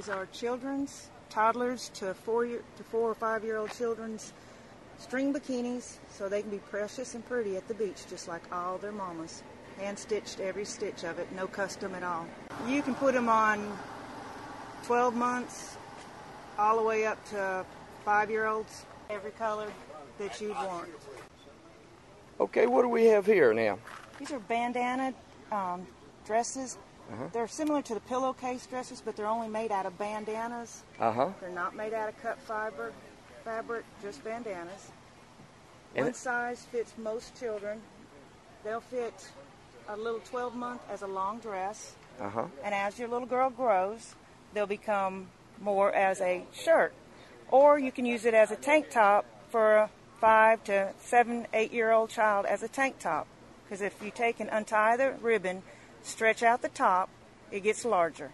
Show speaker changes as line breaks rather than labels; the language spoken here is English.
These are children's, toddlers to 4 or 5 year old children's string bikinis, so they can be precious and pretty at the beach just like all their mamas. Hand stitched, every stitch of it, no custom at all. You can put them on 12 months all the way up to 5-year-olds, every color that you'd want.
Okay, what do we have here now?
These are bandana dresses. They're similar to the pillowcase dresses, but they're only made out of bandanas. They're not made out of cut fabric, just bandanas. One size fits most children. They'll fit a little 12-month as a long dress. And as your little girl grows, they'll become more as a shirt. Or you can use it as a tank top for a 5 to 7, 8-year-old child as a tank top. Because if you take and untie the ribbon, stretch out the top, it gets larger.